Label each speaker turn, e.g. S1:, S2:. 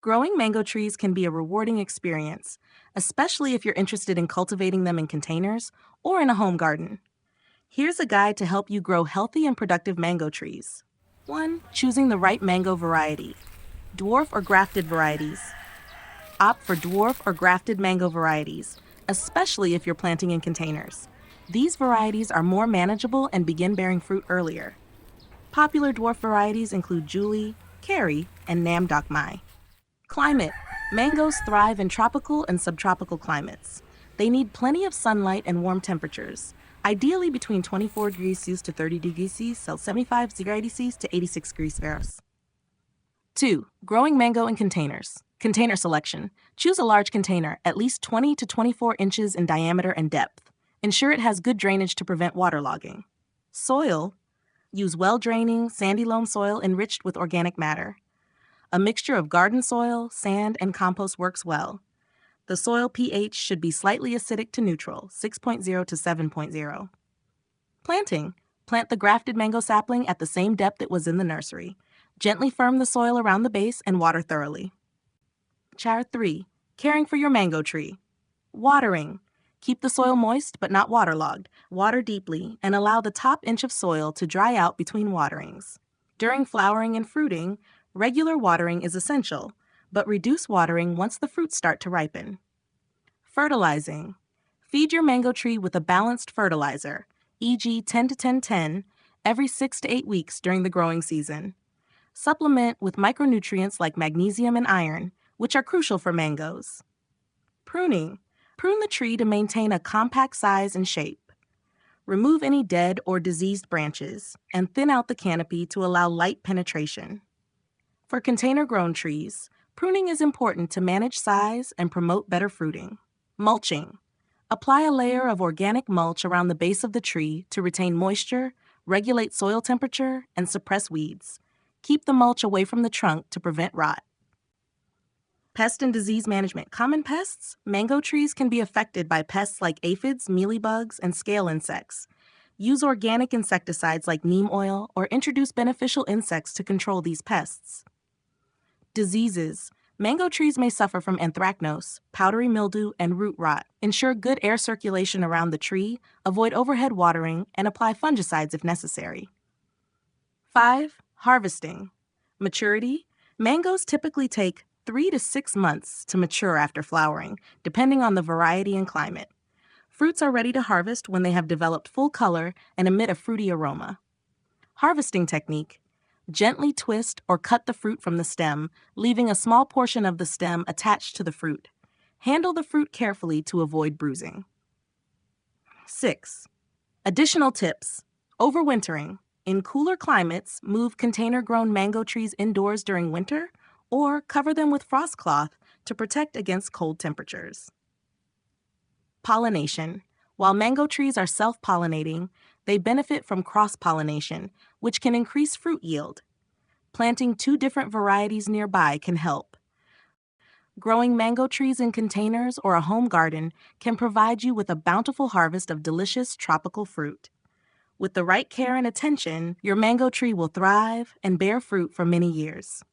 S1: Growing mango trees can be a rewarding experience, especially if you're interested in cultivating them in containers or in a home garden. Here's a guide to help you grow healthy and productive mango trees. 1. Choosing the right mango variety. Dwarf or grafted varieties. Opt for dwarf or grafted mango varieties, especially if you're planting in containers. These varieties are more manageable and begin bearing fruit earlier. Popular dwarf varieties include Julie, Carrie, and Namdok Mai. Climate. Mangoes thrive in tropical and subtropical climates. They need plenty of sunlight and warm temperatures, ideally between 24 degrees Celsius to 30 degrees Celsius, 75 degrees Celsius to 86 degrees Celsius. 2. Growing mango in containers. Container selection. Choose a large container, at least 20 to 24 inches in diameter and depth. Ensure it has good drainage to prevent waterlogging. Soil. Use well-draining, sandy loam soil enriched with organic matter. A mixture of garden soil, sand, and compost works well. The soil pH should be slightly acidic to neutral, 6.0 to 7.0. Planting. Plant the grafted mango sapling at the same depth it was in the nursery. Gently firm the soil around the base and water thoroughly. Chapter 3. Caring for your mango tree. Watering. Keep the soil moist but not waterlogged. Water deeply and allow the top inch of soil to dry out between waterings. During flowering and fruiting, regular watering is essential, but reduce watering once the fruits start to ripen. Fertilizing. Feed your mango tree with a balanced fertilizer, e.g. 10 to 10-10, every 6 to 8 weeks during the growing season. Supplement with micronutrients like magnesium and iron, which are crucial for mangoes. Pruning. Prune the tree to maintain a compact size and shape. Remove any dead or diseased branches and thin out the canopy to allow light penetration. For container-grown trees, pruning is important to manage size and promote better fruiting. Mulching. Apply a layer of organic mulch around the base of the tree to retain moisture, regulate soil temperature, and suppress weeds. Keep the mulch away from the trunk to prevent rot. Pest and disease management. Common pests. Mango trees can be affected by pests like aphids, mealybugs, and scale insects. Use organic insecticides like neem oil or introduce beneficial insects to control these pests. Diseases. Mango trees may suffer from anthracnose, powdery mildew, and root rot. Ensure good air circulation around the tree, avoid overhead watering, and apply fungicides if necessary. 5. Harvesting. Maturity. Mangoes typically take 3 to 6 months to mature after flowering, depending on the variety and climate. Fruits are ready to harvest when they have developed full color and emit a fruity aroma. Harvesting technique. Gently twist or cut the fruit from the stem, leaving a small portion of the stem attached to the fruit. Handle the fruit carefully to avoid bruising. 6. Additional tips. Overwintering. In cooler climates, move container-grown mango trees indoors during winter or cover them with frost cloth to protect against cold temperatures. Pollination. While mango trees are self-pollinating, they benefit from cross-pollination, which can increase fruit yield. Planting 2 different varieties nearby can help. Growing mango trees in containers or a home garden can provide you with a bountiful harvest of delicious tropical fruit. With the right care and attention, your mango tree will thrive and bear fruit for many years.